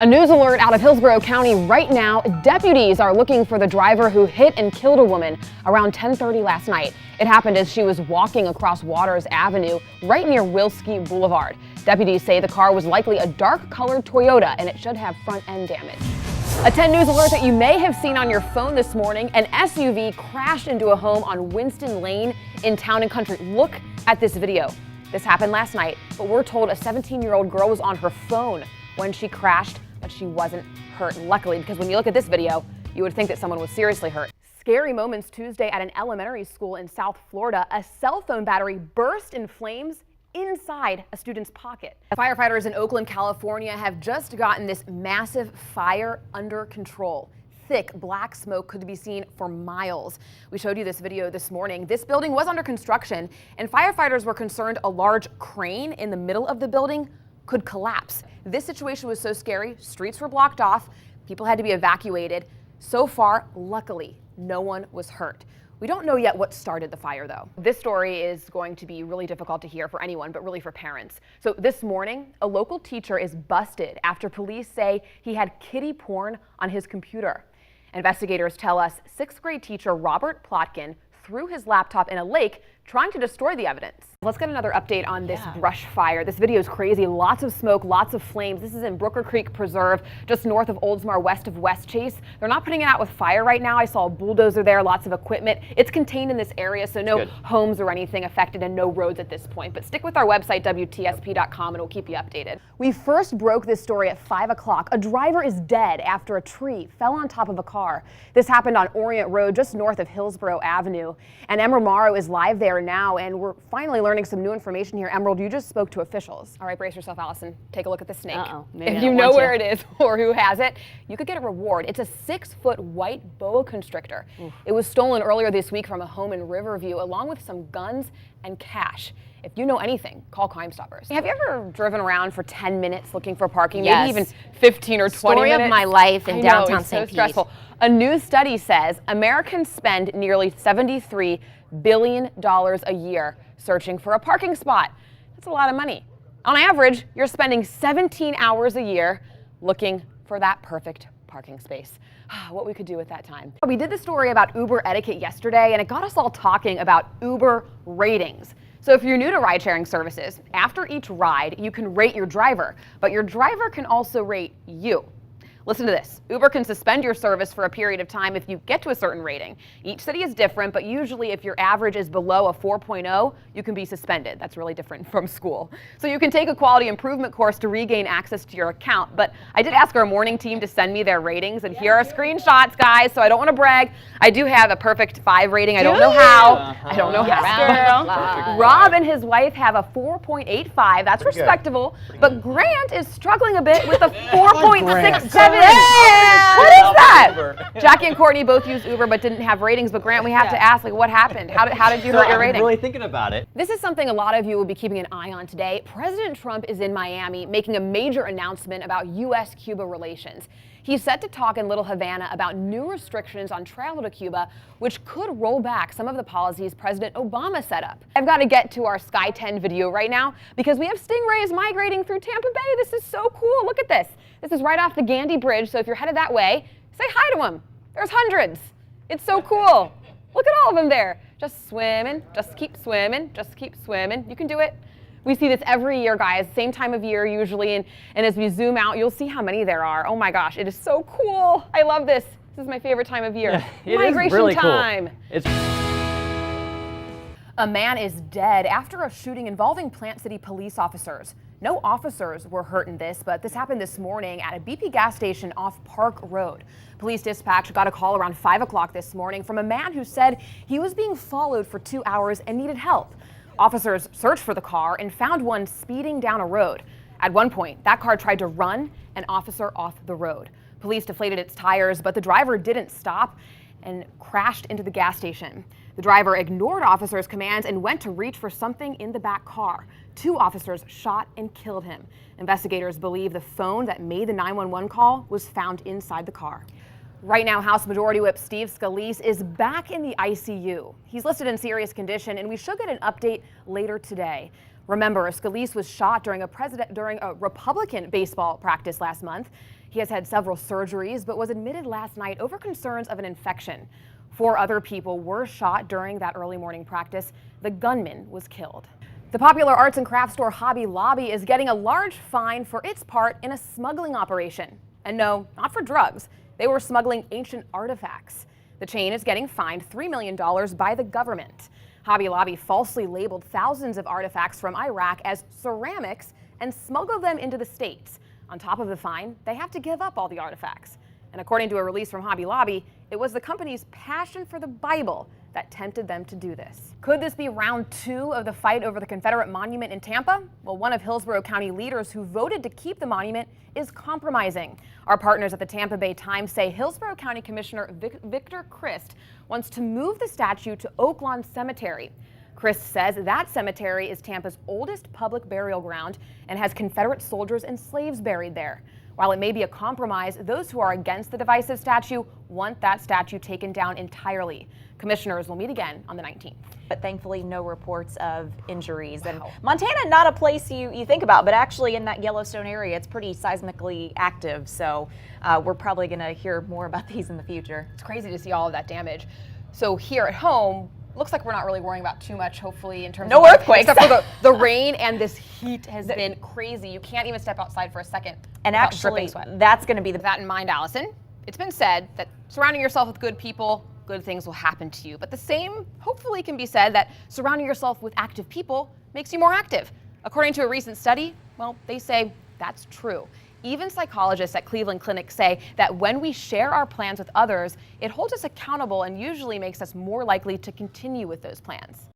A news alert out of Hillsborough County right now. Deputies are looking for the driver who hit and killed a woman around 10:30 last night. It happened as she was walking across Waters Avenue right near Wilski Boulevard. Deputies say the car was likely a dark-colored Toyota and it should have front-end damage. A 10 News alert that you may have seen on your phone this morning. An SUV crashed into a home on Winston Lane in Town and Country. Look at this video. This happened last night, but we're told a 17-year-old girl was on her phone when she crashed, but she wasn't hurt, luckily, because when you look at this video, you would think that someone was seriously hurt. Scary moments Tuesday at an elementary school in South Florida. A cell phone battery burst in flames inside a student's pocket. Firefighters in Oakland, California have just gotten this massive fire under control. Thick black smoke could be seen for miles. We showed you this video this morning. This building was under construction, and firefighters were concerned a large crane in the middle of the building could collapse. This situation was so scary, streets were blocked off, people had to be evacuated. So far, luckily, no one was hurt. We don't know yet what started the fire, though. This story is going to be really difficult to hear for anyone, but really for parents. So this morning, a local teacher is busted after police say he had kiddie porn on his computer. Investigators tell us 6th grade teacher Robert Plotkin threw his laptop in a lake trying to destroy the evidence. Let's get another update on this brush fire. This video is crazy. Lots of smoke, lots of flames. This is in Brooker Creek Preserve, just north of Oldsmar, west of West Chase. They're not putting it out with fire right now. I saw a bulldozer there, lots of equipment. It's contained in this area, so no homes or anything affected and no roads at this point. But stick with our website, WTSP.com, and we'll keep you updated. We first broke this story at 5 o'clock. A driver is dead after a tree fell on top of a car. This happened on Orient Road, just north of Hillsborough Avenue. And Emerald Morrow is live there now, and we're finally learning some new information here. Emerald, you just spoke to officials. All right, brace yourself, Allison. Take a look at the snake. If you know where it is or who has it, you could get a reward. It's a 6-foot white boa constrictor. It was stolen earlier this week from a home in Riverview, along with some guns and cash. If you know anything, call Crime Stoppers. Have you ever driven around for 10 minutes looking for parking? Yes. Maybe even 15 or 20 minutes? Story of my life in downtown St. Pete. Stressful. A new study says Americans spend nearly $73 billion a year searching for a parking spot. That's a lot of money. On average, you're spending 17 hours a year looking for that perfect parking space. What we could do with that time. We did the story about Uber etiquette yesterday, and it got us all talking about Uber ratings. So if you're new to ride-sharing services, after each ride, you can rate your driver, but your driver can also rate you. Listen to this. Uber can suspend your service for a period of time if you get to a certain rating. Each city is different, but usually if your average is below a 4.0, you can be suspended. That's really different from school. So you can take a quality improvement course to regain access to your account. But I did ask our morning team to send me their ratings, and here are screenshots, guys, so I don't want to brag. I do have a perfect 5 rating. I don't know how. I don't know how. Rob and his wife have a 4.85. That's respectable. But Grant is struggling a bit with a 4.67. What is that? Jackie and Courtney both use Uber but didn't have ratings, but Grant, we have to ask, like, what happened? How did you hurt your rating? I'm really thinking about it. This is something a lot of you will be keeping an eye on today. President Trump is in Miami making a major announcement about U.S.-Cuba relations. He's set to talk in Little Havana about new restrictions on travel to Cuba, which could roll back some of the policies President Obama set up. I've got to get to our Sky 10 video right now because we have stingrays migrating through Tampa Bay. This is so cool. Look at this. This is right off the Gandy Bridge, so if you're headed that way, say hi to them. There's hundreds. It's so cool. Look at all of them there. Just swimming, just keep swimming, just keep swimming. You can do it. We see this every year, guys, same time of year usually, and as we zoom out, you'll see how many there are. Oh my gosh, it is so cool. I love this. This is my favorite time of year. Migration really time. Cool. A man is dead after a shooting involving Plant City police officers. No officers were hurt in this, but this happened this morning at a BP gas station off Park Road. Police dispatch got a call around 5 o'clock this morning from a man who said he was being followed for 2 hours and needed help. Officers searched for the car and found one speeding down a road. At one point, that car tried to run an officer off the road. Police deflated its tires, but the driver didn't stop and crashed into the gas station. The driver ignored officers' commands and went to reach for something in the back car. 2 officers shot and killed him. Investigators believe the phone that made the 911 call was found inside the car. Right now, House Majority Whip Steve Scalise is back in the ICU. He's listed in serious condition, and we should get an update later today. Remember, Scalise was shot during a Republican baseball practice last month. He has had several surgeries, but was admitted last night over concerns of an infection. 4 other people were shot during that early morning practice. The gunman was killed. The popular arts and crafts store Hobby Lobby is getting a large fine for its part in a smuggling operation. And no, not for drugs. They were smuggling ancient artifacts. The chain is getting fined $3 million by the government. Hobby Lobby falsely labeled thousands of artifacts from Iraq as ceramics and smuggled them into the States. On top of the fine, they have to give up all the artifacts. And according to a release from Hobby Lobby, it was the company's passion for the Bible that tempted them to do this. Could this be round 2 of the fight over the Confederate monument in Tampa? Well, one of Hillsborough County leaders who voted to keep the monument is compromising. Our partners at the Tampa Bay Times say Hillsborough County Commissioner Victor Christ wants to move the statue to Oak Lawn Cemetery. Christ says that cemetery is Tampa's oldest public burial ground and has Confederate soldiers and slaves buried there. While it may be a compromise, those who are against the divisive statue want that statue taken down entirely. Commissioners will meet again on the 19th. But thankfully, no reports of injuries. Wow. And Montana, not a place you think about, but actually in that Yellowstone area, it's pretty seismically active. So we're probably going to hear more about these in the future. It's crazy to see all of that damage. So here at home, looks like we're not really worrying about too much, hopefully, in terms of earthquakes. Except for the rain, and this heat has been crazy. You can't even step outside for a second. And actually, that's going to be with that in mind, Allison, it's been said that surrounding yourself with good people, good things will happen to you. But the same hopefully can be said that surrounding yourself with active people makes you more active. According to a recent study, well, they say that's true. Even psychologists at Cleveland Clinic say that when we share our plans with others, it holds us accountable and usually makes us more likely to continue with those plans.